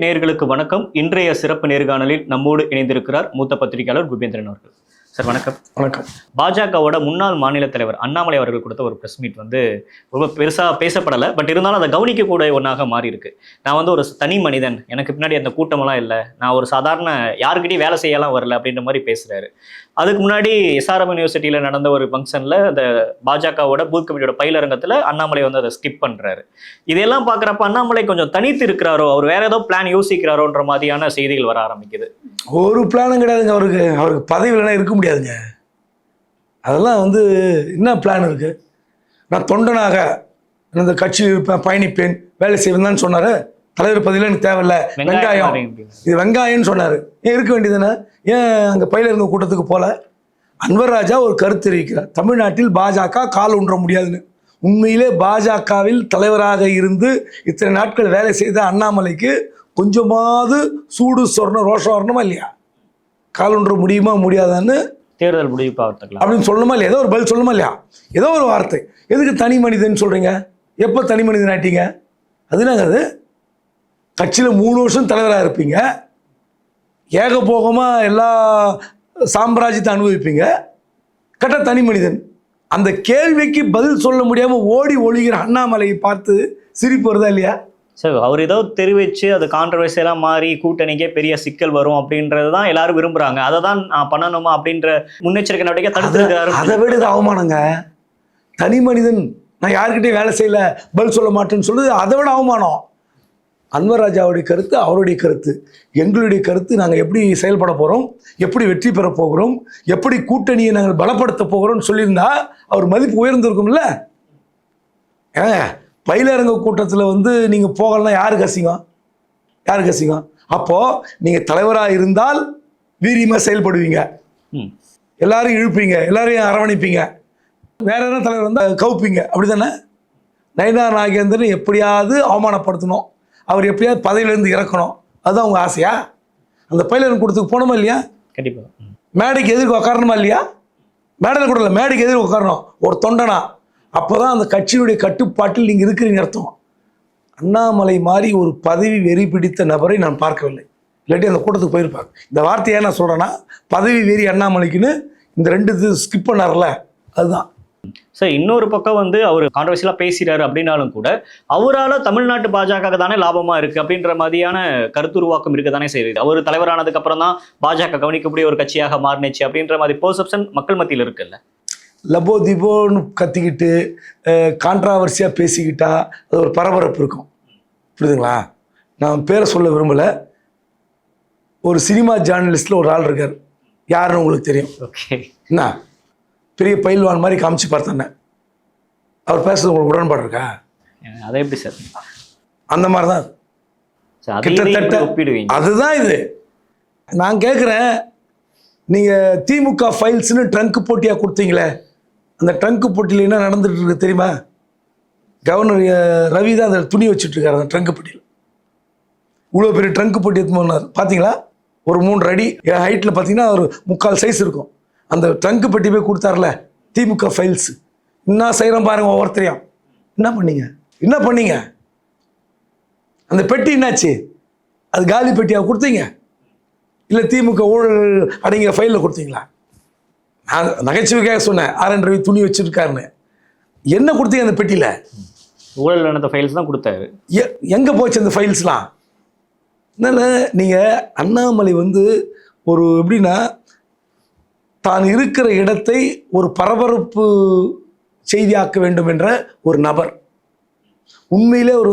நேயர்களுக்கு வணக்கம். இன்றைய சிறப்பு நேர்காணலில் நம்மோடு இணைந்திருக்கிறார் மூத்த பத்திரிகையாளர் குபேந்திரன் அவர்கள். சார் வணக்கம். வணக்கம். பாஜகவோட முன்னாள் மாநில தலைவர் அண்ணாமலை அவர்கள் கொடுத்த ஒரு பிரஸ் மீட் ரொம்ப பெருசா பேசப்படலை. பட் இருந்தாலும் அதை கவனிக்கக்கூடிய ஒன்றாக மாறி இருக்கு. நான் ஒரு தனி மனிதன், எனக்கு பின்னாடி அந்த கூட்டமெல்லாம் இல்லை, நான் ஒரு சாதாரண யாருக்கிட்டையும் வேலை செய்யலாம் வரல அப்படின்ற மாதிரி பேசுறாரு. அதுக்கு முன்னாடி SRM யூனிவர்சிட்டியில் நடந்த ஒரு ஃபங்க்ஷனில் அந்த பாஜகவோட பூத் கமிட்டியோட பயிலரங்கத்தில் அண்ணாமலை அதை ஸ்கிப் பண்ணுறாரு. இதெல்லாம் பார்க்குறப்ப அண்ணாமலை கொஞ்சம் தனித்து இருக்கிறாரோ, அவர் வேற ஏதோ பிளான் யோசிக்கிறாரோன்ற மாதிரியான செய்திகள் வர ஆரம்பிக்குது. ஒரு பிளானும் கிடையாதுங்க. அவருக்கு பதவியிலலாம் இருக்க முடியாதுங்க. அதெல்லாம் என்ன பிளான் இருக்கு? நான் தொண்டனாக இந்த கட்சியில் இருப்பேன், பயணிப்பேன், வேலை செய்வேன் தான் சொன்னாரு. தலைவர் பதவியில் எனக்கு தேவையில்லை, வெங்காயம், இது வெங்காயம்னு சொன்னார். ஏன் இருக்க வேண்டியதுன்னு? ஏன் அங்கே பயிலரங்க கூட்டத்துக்கு போல? அன்வர் ராஜா ஒரு கருத்து தெரிவிக்கிறார், தமிழ்நாட்டில் பாஜக கால் ஊன்ற முடியாதுன்னு. உண்மையிலே பாஜகவில் தலைவராக இருந்து இத்தனை நாட்கள் வேலை செய்த அண்ணாமலைக்கு கொஞ்சமாவது சூடு சொரணம் ரோஷம் வரணுமா இல்லையா? கால் ஊன்ற முடியுமா முடியாதான்னு தேர்தல் முடிவு பார்த்துக்கலாம் அப்படின்னு சொல்லணுமா இல்லையா? ஏதோ ஒரு பதில் சொல்லணுமா இல்லையா? ஏதோ ஒரு வார்த்தை. எதுக்கு தனி மனிதன் சொல்றீங்க? எப்போ தனி மனிதன் ஆயிட்டீங்க? அதுனாங்க அது கட்சியில் 3 வருஷம் தலைவராக இருப்பீங்க, ஏகபோகமாக எல்லா சாம்ராஜ்யத்தை அனுபவிப்பீங்க, கட்ட தனி மனிதன். அந்த கேள்விக்கு பதில் சொல்ல முடியாமல் ஓடி ஒழிகிற அண்ணாமலையை பார்த்து சிரிப்பு வருதா இல்லையா? சார், அவர் ஏதோ தெரிவித்து அது கான்ட்ரவர்சியெல்லாம் மாறி கூட்டணிக்கே பெரிய சிக்கல் வரும் அப்படின்றது தான் எல்லாரும் விரும்புகிறாங்க. அதை தான் நான் பண்ணணுமா அப்படின்ற முன்னெச்சரிக்கை நடவடிக்கை தடுத்துருக்காரு. அதை விட இது அவமானங்க. தனி மனிதன், நான் யாருக்கிட்டையும் வேலை செய்யல, பதில் சொல்ல மாட்டேன்னு சொல்லுது, அதை விட அவமானம். அன்வர் ராஜாவுடைய கருத்து, அவருடைய கருத்து, எங்களுடைய கருத்து, நாங்கள் எப்படி செயல்பட போகிறோம், எப்படி வெற்றி பெற போகிறோம், எப்படி கூட்டணியை நாங்கள் பலப்படுத்த போகிறோம்னு சொல்லியிருந்தா அவர் மதிப்பு உயர்ந்திருக்கும்ல. ஏங்க, பயிலரங்க கூட்டத்தில் நீங்கள் போகலாம், யாருக்கு அசிங்கம்? யாருக்கு அசிங்கம்? அப்போது நீங்கள் தலைவராக இருந்தால் வீரியமாக செயல்படுவீங்க, எல்லாரையும் இழுப்பீங்க, எல்லாரையும் அரவணைப்பீங்க. வேற என்ன தலைவர் வந்தால் கவுப்பீங்க, அப்படி தானே? நயினார் நாகேந்திரன் எப்படியாவது அவமானப்படுத்தணும், அவர் எப்படியாவது பதவியிலேருந்து இறக்கணும், அதுதான் உங்கள் ஆசையா? அந்த பயிலரங்க கூட்டத்துக்கு போகணுமா இல்லையா? கண்டிப்பாக. மேடைக்கு எதிர்க்கு உட்காரணுமா இல்லையா? மேடையில் கூட இல்லை, மேடைக்கு எதிர்க்கு உட்காரணும் ஒரு தொண்டனா. அப்போ தான் அந்த கட்சியினுடைய கட்டுப்பாட்டில் நீங்கள் இருக்கிறீங்க அர்த்தம். அண்ணாமலை மாதிரி ஒரு பதவி வெறி பிடித்த நபரை நான் பார்க்கவில்லை. இல்லாட்டி அந்த கூட்டத்துக்கு போயிருப்பாங்க. இந்த வார்த்தையை நான் சொல்கிறேன்னா, பதவி வெறி அண்ணாமலைக்குன்னு இந்த 2 இது ஸ்கிப் பண்ணார்ல, அதுதான். சார், இன்னொரு பக்கம் அவர் கான்ட்ரவர்சியலாக பேசுகிறாரு அப்படின்னாலும் கூட அவரால் தமிழ்நாட்டு பாஜக தானே லாபமாக இருக்குது அப்படின்ற மாதிரியான கருத்துருவாக்கம் இருக்க தானே செய்யுது. அவர் தலைவரானதுக்கு அப்புறம் தான் பாஜக கவனிக்கக்கூடிய ஒரு கட்சியாக மாறினுச்சு அப்படின்ற மாதிரி பெர்செப்ஷன் மக்கள் மத்தியில் இருக்குல்ல. லபோ திபோன்னு கத்திக்கிட்டு கான்ட்ராவர்சியாக பேசிக்கிட்டா அது ஒரு பரபரப்பு இருக்கும், புரியுதுங்களா? நான் பேரை சொல்ல விரும்பலை. ஒரு சினிமா ஜேர்னலிஸ்டில் ஒரு ஆள் இருக்கார், யாருன்னு உங்களுக்கு தெரியும். ஓகே. என்ன பெரிய பயில்வான் மாதிரி காமிச்சு பார்த்தேன். அவர் பேசுறது உங்களுக்கு உடன்பாடு இருக்கா? அதை எப்படி சார்? அந்த மாதிரி தான் கிட்டத்தட்ட ஒப்பிடுவீங்க. அதுதான் இது. நான் கேட்குறேன், நீங்கள் திமுக ஃபைல்ஸ்னு ட்ரங்க் போட்டியாக கொடுத்தீங்களே, அந்த ட்ரங்க் போட்டியில் என்ன நடந்துட்டு இருக்கு தெரியுமா? கவர்னர் ரவி தான் அந்த துணி வச்சுட்டு இருக்காரு அந்த ட்ரங்க் போட்டியில். இவ்வளோ பெரிய ட்ரங்க் போட்டி எடுத்து போனார், பார்த்தீங்களா? ஒரு 3 அடி என் ஹைட்டில் பார்த்தீங்கன்னா ஒரு 3/4 சைஸ் இருக்கும். அந்த ட்ரங்க் பெட்டி போய் கொடுத்தார்ல திமுக ஃபைல்ஸ். என்ன செய்கிறோம் பாருங்க ஒவ்வொருத்தரையும். என்ன பண்ணீங்க? அந்த பெட்டி என்னாச்சு? அது காலி பெட்டியாக கொடுத்தீங்க இல்லை திமுக ஊழல் அடங்கிய ஃபைலில் கொடுத்தீங்களா? நான் நகைச்சுவைக்காக சொன்னேன், R.N. ரவி துணி வச்சுருக்காருன்னு. என்ன கொடுத்தீங்க அந்த பெட்டியில்? ஊழல் நடந்த ஃபைல்ஸ் தான் கொடுத்தாரு. எங்கே போச்சு அந்த ஃபைல்ஸ்லாம்? அதனால் நீங்கள் அண்ணாமலை ஒரு எப்படின்னா, தான் இருக்கிற இடத்தை ஒரு பரபரப்பு செய்தியாக்க வேண்டும் என்ற ஒரு நபர். உண்மையிலே அவர்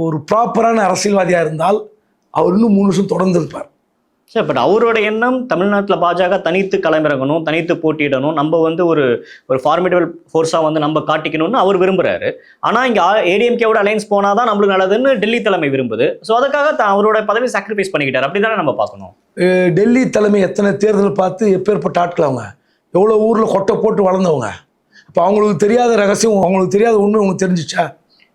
ஒரு ப்ராப்பரான அரசியல்வாதியாக இருந்தால் அவர் இன்னும் 3 வருஷம் தொடர்ந்து இருப்பார். சார், பட் அவரோட எண்ணம் தமிழ்நாட்டில் பாஜக தனித்து களமிறங்கணும், தனித்து போட்டியிடணும், நம்ம ஒரு ஃபார்மிடபிள் ஃபோர்ஸாக நம்ம காட்டிக்கணும்னு அவர் விரும்புகிறாரு. ஆனால் இங்கே ADMKவோட அலையன்ஸ் போனால் தான் நம்மளுக்கு நல்லதுன்னு டெல்லி தலைமை விரும்புது. ஸோ அதுக்காக அவரோட பதவி சாக்ரிஃபைஸ் பண்ணிக்கிட்டார், அப்படி தானே நம்ம பார்க்கணும். டெல்லி தலைமை எத்தனை தேர்தல் பார்த்து எப்பேற்பட்ட ஆட்கள் அவங்க, எவ்வளோ ஊரில் கொட்டை போட்டு வளர்ந்தவங்க. அப்போ அவங்களுக்கு தெரியாத ரகசியம், அவங்களுக்கு தெரியாத உண்மை உங்களுக்கு தெரிஞ்சிச்சா?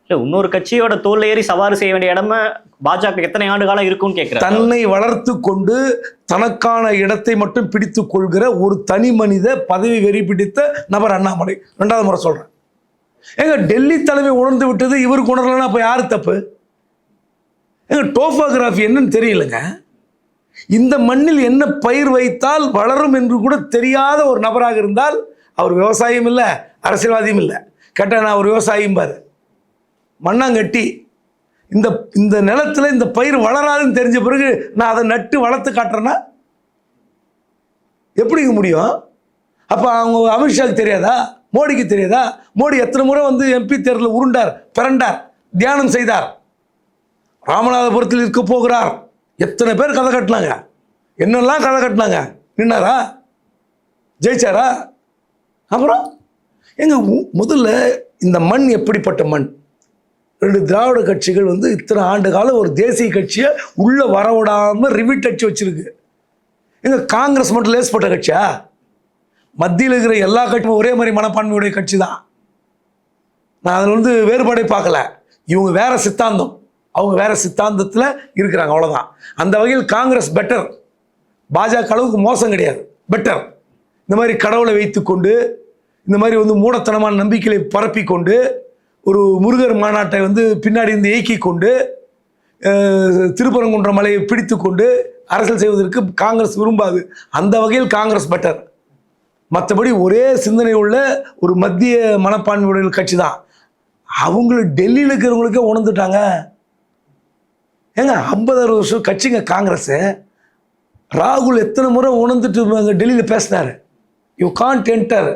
இல்லை, இன்னொரு கட்சியோட தோல்ல ஏறி சவாரி செய்ய வேண்டிய இடமே பாஜக எத்தனை ஆண்டு காலம் இருக்கும்னு கேட்கிறேன். தன்னை வளர்த்து கொண்டு தனக்கான இடத்தை மட்டும் பிடித்து கொள்கிற ஒரு தனி மனித பதவி வெறி பிடித்த நபர் அண்ணாமலை. 2வது முறை சொல்றேன். ஏங்க, டெல்லி தலைமை உணர்ந்து விட்டது, இவருக்கு உணரலன்னா அப்ப யாரு தப்பு? ஏங்க டோபோகிராஃபி என்னன்னு தெரியலங்க. இந்த மண்ணில் என்ன பயிர் வைத்தால் வளரும் என்று கூட தெரியாத ஒரு நபராக இருந்தால் அவர் விவசாயம் இல்லை, அரசியல்வாதியும் இல்லை. கேட்டால் நான் ஒரு விவசாயியும் பாரு, மண்ணாங்கட்டி. இந்த இந்த நிலத்தில் இந்த பயிர் வளராதுன்னு தெரிஞ்ச பிறகு நான் அதை நட்டு வளர்த்து காட்டுறேன்னா எப்படிங்க முடியும்? அப்போ அவங்க அமித்ஷாவுக்கு தெரியாதா, மோடிக்கு தெரியாதா? மோடி எத்தனை முறை வந்து MP தேர்தலில் உருண்டார், பிறண்டார், தியானம் செய்தார். ராமநாதபுரத்தில் இருக்க போகிறார், எத்தனை பேர் கதை கட்டினாங்க, என்னெல்லாம் கதை கட்டினாங்க. நின்னாரா? ஜெயிச்சாரா? அப்புறம் எங்க முதல்ல இந்த மண் எப்படிப்பட்ட மண்? 2 திராவிட கட்சிகள் வந்து இத்தனை ஆண்டு காலம் ஒரு தேசிய கட்சியை உள்ள வரவிடாமல் ரிவிட் அடிச்சு வச்சிருக்கு. எங்க காங்கிரஸ் மட்டும் லேஸ்பட்ட கட்சியா? மத்தியில் இருக்கிற எல்லா கட்சியும் ஒரே மாதிரி மனப்பான்மையுடைய கட்சி தான். நான் அதில் வந்து வேறுபாடே பார்க்கல. இவங்க வேற சித்தாந்தம், அவங்க வேற சித்தாந்தத்தில் இருக்கிறாங்க, அவ்வளோதான். அந்த வகையில் காங்கிரஸ் பெட்டர், பாஜக அளவுக்கு மோசம் கிடையாது, பெட்டர். இந்த மாதிரி கடவுளை வைத்துக்கொண்டு, இந்த மாதிரி வந்து மூடத்தனமான நம்பிக்கையை பரப்பி கொண்டு, ஒரு முருகர் மாநாட்டை வந்து பின்னாடி இருந்து இயக்கி கொண்டு, திருப்பரங்குன்ற மலையை பிடித்து கொண்டு அரசியல் செய்வதற்கு காங்கிரஸ் விரும்பாது. அந்த வகையில் காங்கிரஸ் பெட்டர். மற்றபடி ஒரே சிந்தனை உள்ள ஒரு மத்திய மனப்பான்மையுடைய கட்சி தான். அவங்களுக்கு டெல்லியில் இருக்கிறவங்களுக்கே உணர்ந்துட்டாங்க. ஏங்க 50-60 வருஷம் கட்சிங்க காங்கிரஸ். ராகுல் எத்தனை முறை உணர்ந்துட்டு டெல்லியில் பேசினார், you can't enter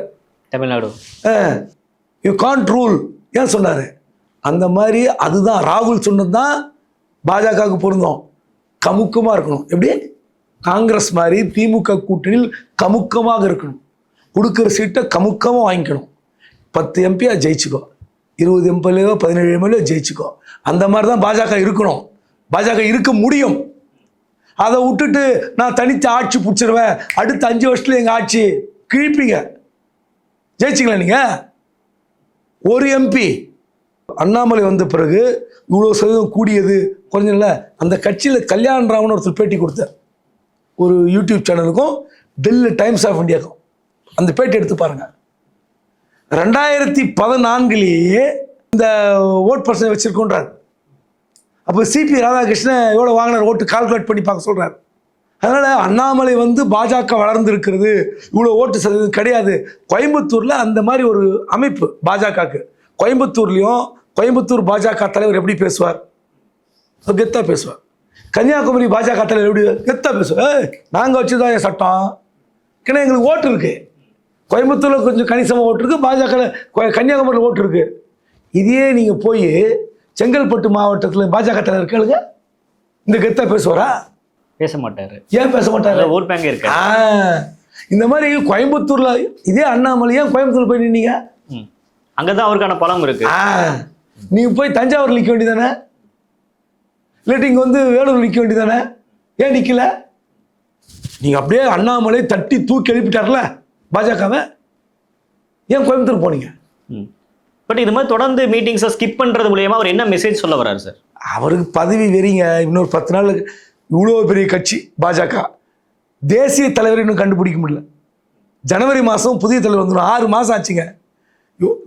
Tamil Nadu, you can't rule ஏன் சொன்னார்? அந்த மாதிரி அதுதான் ராகுல் சொன்னது தான் பாஜகவுக்கு பொருந்தோம். கமுக்கமாக இருக்கணும். எப்படி? காங்கிரஸ் மாதிரி திமுக கூட்டணியில் கமுக்கமாக இருக்கணும். கொடுக்குற சீட்டை கமுக்கமாக வாங்கிக்கணும். 10 MP ஜெயிச்சுக்கோ, 20 MLA 17 MLA ஜெயிச்சுக்கோ. அந்த மாதிரி தான் பாஜக இருக்கணும். பாஜக இருக்க முடியும். அதை விட்டுட்டு நான் தனித்து ஆட்சி பிடிச்சிருவேன், அடுத்த 5 வருஷத்துல எங்கள் ஆட்சி கிழிப்பீங்க. ஜெயிச்சிங்களா நீங்கள்? ஒரு MP அண்ணாமலை வந்த பிறகு இவ்வளோ சதவீதம் கூடியது குறைஞ்சல. அந்த கட்சியில் கல்யாண் ராமன் ஒருத்தர் பேட்டி கொடுத்தார் ஒரு யூடியூப் சேனலுக்கும் டெல்லி டைம்ஸ் ஆஃப் இந்தியாவுக்கும். அந்த பேட்டி எடுத்து பாருங்க. 2014 இந்த ஓட் பர்சன்ட் வச்சிருக்கோன்றார். அப்போ சிபி ராதாகிருஷ்ணன் எவ்வளோ வாங்கினார் ஓட்டு கால்குலேட் பண்ணி பார்க்க சொல்கிறார். அதனால் அண்ணாமலை வந்து பாஜக வளர்ந்து இருக்கிறது, இவ்வளோ ஓட்டு சதவீதம் கிடையாது. கோயம்புத்தூரில் அந்த மாதிரி ஒரு அமைப்பு பாஜகவுக்கு. கோயம்புத்தூர் பாஜக தலைவர் எப்படி பேசுவார்? கெத்தாக பேசுவார். கன்னியாகுமரி பாஜக தலைவர் எப்படி கெத்தாக பேசுவார்? நாங்கள் வச்சுதான் என் சட்டம், ஏன்னா எங்களுக்கு ஓட்டு இருக்குது. கோயம்புத்தூரில் கொஞ்சம் கணிசமாக ஓட்டு இருக்குது, பாஜக கன்னியாகுமரியில் ஓட்டு இருக்குது. இதே நீங்கள் போய் செங்கல்பட்டு மாவட்டத்தில் பாஜக தலைவர் கேளுங்க, இந்த கெத்தாக பேசுவாரா? பேச மாட்டாரு. ஏன் பேச மாட்டாரு? ஓட் பேங்க் இருக்கு. இந்த மாதிரி கோயம்புத்தூர்ல இதே அண்ணாமலை ஏன் கோயம்புத்தூர்ல போய் நின்னீங்க? அங்கதான் அவருக்கான பலம் இருக்கு. நீங்க போய் தஞ்சாவூர் நிக்க வேண்டியதானே, இல்லாட்டி இங்க வந்து வேலூர் நிக்க வேண்டியதானே? ஏன் நிக்கல? நீங்க அப்படியே அண்ணாமலை தட்டி தூக்கி எழுப்பிட்டார்ல பாஜகவை, ஏன் கோயம்புத்தூர் போனீங்க? பட் இது மாதிரி தொடர்ந்து மீட்டிங்ஸை ஸ்கிப் பண்றது மூலியமா அவர் என்ன மெசேஜ் சொல்ல வர்றாரு சார்? அவருக்கு பதவி வெறிங்க. இன்னொரு 10 நாள் இவ்வளோ பெரிய கட்சி பாஜக, தேசிய தலைவர் இன்னும் கண்டுபிடிக்க முடியல. ஜனவரி மாதம் புதிய தலைவர் வந்துடும். 6 மாதம் ஆச்சுங்க.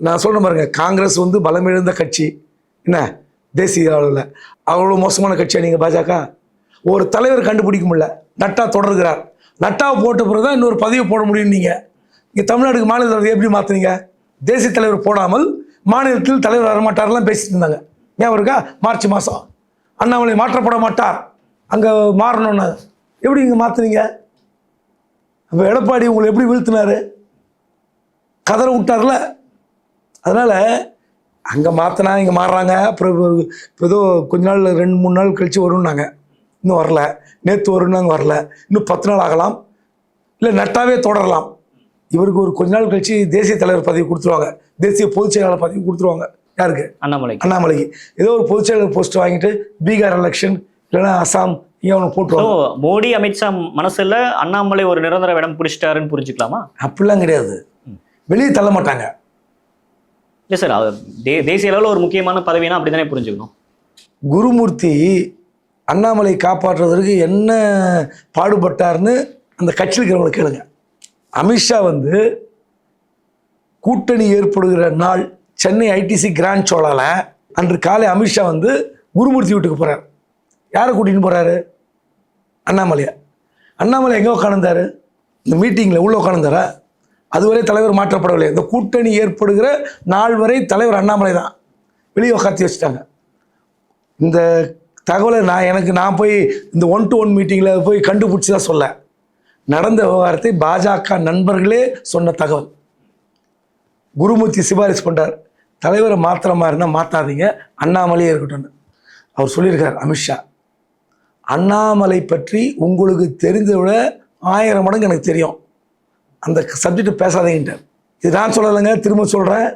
நான் சொல்கிறேன் பாருங்க, காங்கிரஸ் வந்து பலமிழந்த கட்சி, என்ன தேசிய அளவில் அவ்வளோ மோசமான கட்சியா நீங்கள் பாஜக? ஒரு தலைவர் கண்டுபிடிக்க முடியல. நட்டா தொடர்கிறார். நட்டாவை போட்ட பிறகு தான் இன்னொரு பதவி போட முடியும். நீங்கள் இங்கே தமிழ்நாடுக்கு மாநில தலைவர் எப்படி மாற்றுறீங்க? தேசிய தலைவர் போடாமல் மாநிலத்தில் தலைவர் வரமாட்டார்லாம் பேசிட்டு இருந்தாங்க. ஏன் இருக்கா? மார்ச் மாதம் அண்ணாமலை மாற்றப்பட மாட்டார், அங்கே மாறணும்னா எப்படி இங்கே மாற்றுனீங்க? அப்போ எடப்பாடி உங்களை எப்படி வீழ்த்தினாரு? கதற விட்டார்ல. அதனால் அங்கே மாற்றினா இங்கே மாறுறாங்க. அப்புறம் ஏதோ கொஞ்ச நாள் 2-3 நாள் கழித்து வரும்னாங்க, இன்னும் வரல. நேற்று வரும்னாங்க, வரல. இன்னும் 10 நாள் ஆகலாம், இல்லை நட்டாவே தொடரலாம். இவருக்கு ஒரு கொஞ்ச நாள் கழித்து தேசிய தலைவர் பதவி கொடுத்துருவாங்க, தேசிய பொதுச் செயலாளர் பதவி கொடுத்துருவாங்க. யாருக்கு? அண்ணாமலைக்கு. ஏதோ ஒரு பொதுச் செயலாளர் போஸ்ட் வாங்கிட்டு பீகார் எலெக்ஷன் இல்லைன்னா அசாம் போட்டுருவாங்க. மோடி அமித்ஷா மனசுல அண்ணாமலை ஒரு நிரந்தர இடம் பிடிச்சிட்டாருன்னு புரிஞ்சுக்கலாமா? அப்படிலாம் கிடையாது, வெளியே தள்ள மாட்டாங்க. இல்லை சார், தேசிய அளவில் ஒரு முக்கியமான பதவினா அப்படித்தானே புரிஞ்சுக்கணும். குருமூர்த்தி அண்ணாமலை காப்பாற்றுவதற்கு என்ன பாடுபட்டார்னு அந்த கட்சியில் இருக்கிறவங்களை கேளுங்க. அமித்ஷா வந்து கூட்டணி ஏற்படுகிற நாள் சென்னை ITC கிராண்ட் சோழால அன்று காலை அமித்ஷா வந்து குருமூர்த்தி வீட்டுக்கு போகிறார். யாரை கூட்டின்னு போகிறாரு? அண்ணாமலையா. அண்ணாமலை எங்கே உட்காந்துருந்தாரு? இந்த மீட்டிங்கில் உள்ளே உட்காந்துருந்தாரா? அதுவரை தலைவர் மாற்றப்படவில்லை. இந்த கூட்டணி ஏற்படுகிற நாள் வரை தலைவர் அண்ணாமலை தான். வெளியே உட்காத்தி வச்சுட்டாங்க. இந்த தகவலை நான் போய் இந்த 1-to-1 மீட்டிங்கில் போய் கண்டுபிடிச்சி தான் சொல்ல. நடந்த விவகாரத்தை பாஜக நண்பர்களே சொன்ன தகவல். குருமூர்த்தி சிபாரிசு பண்ணுறார், தலைவரை மாத்திர மாதிரினா மாற்றாதீங்க, அண்ணாமலையே இருக்கட்டும்னு. அவர் சொல்லியிருக்கார் அமித்ஷா, அண்ணாமலை பற்றி உங்களுக்கு தெரிஞ்சதை விட 1000 மடங்கு எனக்கு தெரியும், அந்த சப்ஜெக்டை பேசாதீங்கன்றார். இது நான் சொல்லலைங்க, திரும்ப சொல்கிறேன்,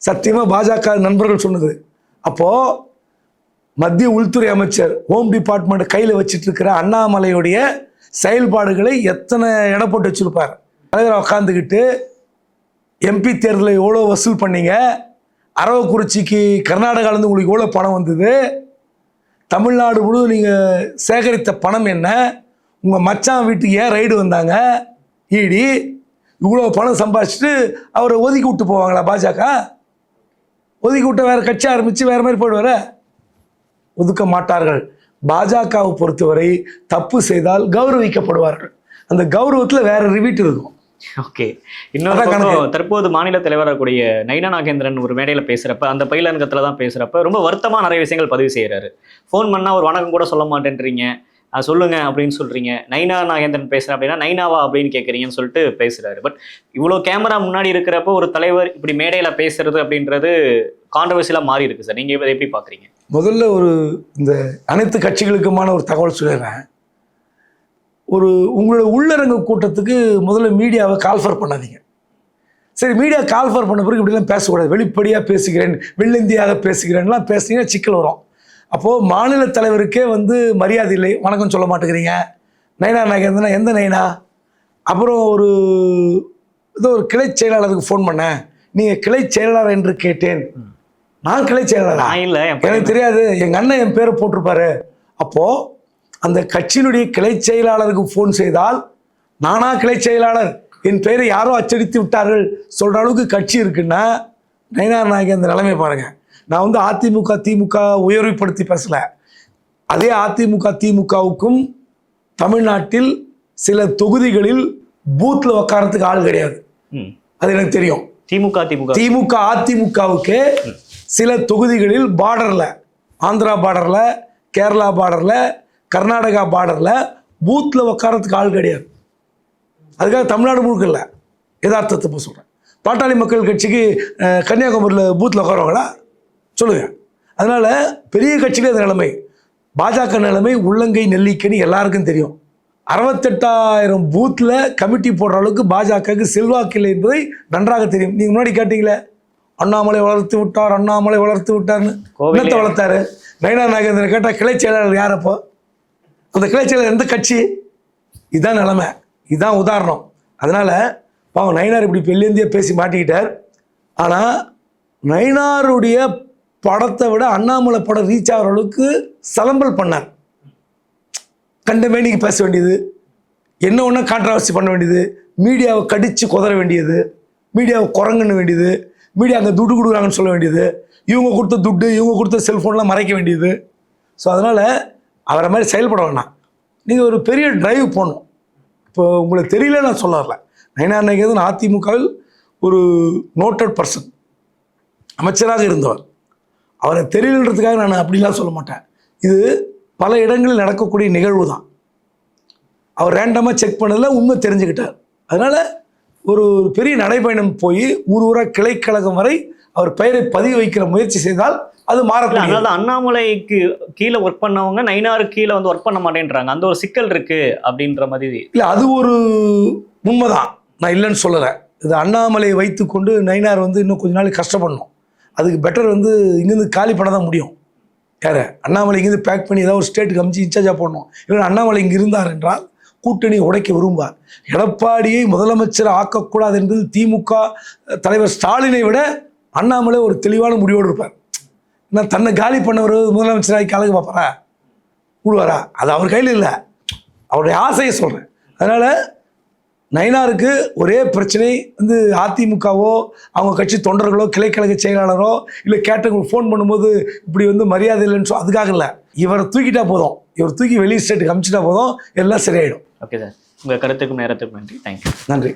சத்தியமாக பாஜக நண்பர்கள் சொன்னது. அப்போது மத்திய உள்துறை அமைச்சர் ஹோம் டிபார்ட்மெண்ட் கையில் வச்சுட்டு இருக்கிற அண்ணாமலையுடைய செயல்பாடுகளை எத்தனை எடை போட்டு வச்சுருப்பார். தலைவரை உட்காந்துக்கிட்டு எம்பி தேர்தலில் எவ்வளோ வசூல் பண்ணீங்க, அரவக்குறிச்சிக்கு கர்நாடகாவிலேருந்து உங்களுக்கு எவ்வளோ பணம் வந்தது, தமிழ்நாடு முழுவதும் நீங்கள் சேகரித்த பணம் என்ன, உங்கள் மச்சான் வீட்டுக்கு ஏன் ரைடு வந்தாங்க ஈடி, இவ்வளோ பணம் சம்பாதிச்சுட்டு அவரை ஒதுக்கி விட்டு போவாங்களா பாஜக? ஒதுக்கி விட்ட வேறு கட்சி ஆரம்பித்து வேறு மாதிரி போயிடுவார? ஒதுக்க மாட்டார்கள். பாஜகவை பொறுத்தவரை தப்பு செய்தால் கௌரவிக்கப்படுவார்கள். அந்த கௌரவத்தில் வேற ரிவீட் இருக்கும். ஓகே. இன்னொரு பக்கம் தற்போது மாநில தலைவராக கூடிய நைனா நாகேந்திரன் ஒரு மேடையில் பேசுகிறப்ப, அந்த பயிலரங்கத்தில் தான் பேசுகிறப்ப ரொம்ப வருத்தமாக நிறைய விஷயங்கள் பதிவு செய்கிறாரு. ஃபோன் பண்ணால் ஒரு வணக்கம் கூட சொல்ல மாட்டேன்றீங்க, சொல்லுங்க அப்படின்னு சொல்கிறீங்க. நைனா நாகேந்திரன் பேசுகிறேன் அப்படின்னா நைனாவா அப்படின்னு கேட்குறீங்கன்னு சொல்லிட்டு பேசுகிறாரு. பட் இவ்வளோ கேமரா முன்னாடி இருக்கிறப்ப ஒரு தலைவர் இப்படி மேடையில் பேசுறது அப்படின்றது கான்ட்ரவர்சியலாக மாறி இருக்கு சார். நீங்கள் இதை எப்படி பார்க்குறீங்க? முதல்ல இந்த அனைத்து கட்சிகளுக்குமான ஒரு தகவல் சொல்லிடுறேன். உங்களோட உள்ளரங்கு கூட்டத்துக்கு முதல்ல மீடியாவை கால்ஃபர் பண்ணாதீங்க. சரி, மீடியா கால்ஃபர் பண்ண பிறகு இப்படிலாம் பேசக்கூடாது, வெளிப்படையாக பேசுகிறேன், வெள்ளந்தியாக பேசுகிறேன்லாம் பேசுனீங்கன்னா சிக்கல் வரும். அப்போது மாநில தலைவருக்கே மரியாதை இல்லை, வணக்கம் சொல்ல மாட்டேங்கிறீங்க. நைனா நாகேந்திரனா எந்த நைனா? அப்புறம் ஏதோ ஒரு கிளை செயலாளருக்கு ஃபோன் பண்ணேன், நீங்கள் கிளை செயலாளர் என்று கேட்டேன். நான் கிளை செயலாளரா? இல்லை, எனக்கு தெரியாது, எங்கள் அண்ணன் என் பேரை போட்டிருப்பாரு. அப்போது அந்த கட்சியினுடைய கிளை செயலாளருக்கு ஃபோன் செய்தால் நானா கிளை செயலாளர், என் பெயரை யாரோ அச்சடித்து விட்டார்கள் சொல்கிற அளவுக்கு கட்சி இருக்குன்னா நைனா நாகேந்திரன் நிலைமை பாருங்கள். நான் அதிமுக திமுக உயர்வுபடுத்தி பேசலை. அதே அதிமுக திமுகவுக்கும் தமிழ்நாட்டில் சில தொகுதிகளில் பூத்தில் உட்காரத்துக்கு ஆள் கிடையாது, அது எனக்கு தெரியும். திமுக அதிமுகவுக்கு சில தொகுதிகளில் பார்டரில், ஆந்திரா பார்டரில், கேரளா பார்டரில், கர்நாடகா பார்டரில் பூத்தில் உட்காரத்துக்கு ஆள் கிடையாது. அதுக்காக தமிழ்நாடு முழுக்க இல்லை, யதார்த்தத்தை இப்போ சொல்கிறேன். பாட்டாளி மக்கள் கட்சிக்கு கன்னியாகுமரியில் பூத்தில் உட்காருவாங்களா? சொல்லுங்கள். அதனால் பெரிய கட்சியிலே அந்த நிலைமை. பாஜக நிலைமை உள்ளங்கை நெல்லிக்கன்னு எல்லாருக்கும் தெரியும். 68,000 பூத்தில் கமிட்டி போடுற அளவுக்கு பாஜகவுக்கு செல்வாக்கு இல்லை என்பதை நன்றாக தெரியும். நீங்கள் முன்னாடி கேட்டீங்களே, அண்ணாமலை வளர்த்து விட்டார், அண்ணாமலை வளர்த்து விட்டார்னு. என்னத்தை வளர்த்தாரு? நைனா நாகேந்திரன் கேட்டால் கிளை செயலாளர் யார்? அப்போ அந்த கிளை செயலாளர் எந்த கட்சி? இதுதான் நிலைமை, இதுதான் உதாரணம். அதனால் பாவம் நயினார் இப்படி வெளியேந்தியே பேசி மாட்டிக்கிட்டார். ஆனால் நயினாருடைய படத்தை விட அண்ணாமலை படம் ரீச் ஆகிற அளவுக்கு சலம்பல் பண்ணார். கண்ட மேனிக்கு பேச வேண்டியது, என்ன ஒன்றா கான்ட்ரவர்சி பண்ண வேண்டியது, மீடியாவை கடித்து குதற வேண்டியது, மீடியாவை குரங்குன்னு வேண்டியது, மீடியா அங்கே துட்டு கொடுக்குறாங்கன்னு சொல்ல வேண்டியது, இவங்க கொடுத்த துட்டு, இவங்க கொடுத்த செல்ஃபோன்லாம் மறைக்க வேண்டியது. ஸோ அதனால் அவரை மாதிரி செயல்பட வேணாம். நீங்கள் ஒரு பெரிய டிரைவ் போகணும். இப்போ உங்களுக்கு தெரியல, நான் சொல்ல வரல. நயினா நாகேந்திரன் அதிமுகவில் ஒரு நோட்டட் பர்சன், அமைச்சராக இருந்தவர். அவரை தெரியலன்றதுக்காக நான் அப்படிலாம் சொல்ல மாட்டேன். இது பல இடங்களில் நடக்கக்கூடிய நிகழ்வு தான். அவர் ரேண்டமாக செக் பண்ணதில் உண்மை தெரிஞ்சுக்கிட்டார். அதனால் ஒரு பெரிய நடைபயணம் போய் ஊராக கிளைக்கழகம் வரை அவர் பெயரை பதிவு வைக்கிற முயற்சி செய்தால் அது மாறக்கூடாது. அதனால அண்ணாமலைக்கு கீழே ஒர்க் பண்ணவங்க நயினாருக்கு கீழே ஒர்க் பண்ண மாட்டேன்றாங்க. அந்த ஒரு சிக்கல் இருக்கு அப்படின்ற மாதிரி. இல்லை, அது ஒரு உண்மைதான், நான் இல்லைன்னு சொல்லலை. இது அண்ணாமலையை வைத்துக்கொண்டு நயினார் இன்னும் கொஞ்ச நாளைக்கு கஷ்டப்படணும். அதுக்கு பெட்டர் இங்கேருந்து காலி பண்ண தான் முடியும். யார்? அண்ணாமலை இங்கேருந்து பேக் பண்ணி ஏதாவது ஒரு ஸ்டேட்டுக்கு அமைச்சு இன்சார்ஜாக போடணும். இல்லைன்னா அண்ணாமலை இங்கே இருந்தார் என்றால் கூட்டணி உடைக்க விரும்புவார். எடப்பாடியை முதலமைச்சர் ஆக்கக்கூடாது என்பது திமுக தலைவர் ஸ்டாலினை விட அண்ணாமலை ஒரு தெளிவான முடிவோடு இருப்பார். நான் தன்னை காலி பண்ணவர் முதலமைச்சராகி கலக்கு பார்ப்பாரா, விடுவாரா? அது அவர் கையில் இல்லை, அவருடைய ஆசையை சொல்கிறேன். அதனால் நயினாருக்கு ஒரே பிரச்சனை வந்து அதிமுகவோ அவங்க கட்சி தொண்டர்களோ கிளைக்கழக செயலாளரோ இல்லை கேட்டவங்க ஃபோன் பண்ணும்போது இப்படி வந்து மரியாதை இல்லைன்னு அதுக்காக இல்லை, இவரை தூக்கிட்டா போதும், இவர் தூக்கி வெளி ஸ்டேட்டுக்கு அனுப்பிச்சிட்டா போதும், எல்லாம் சரியாயிடும். ஓகே சார், உங்கள் கருத்துக்கும் நேரத்துக்கும் நன்றி. தேங்க்யூ. நன்றி.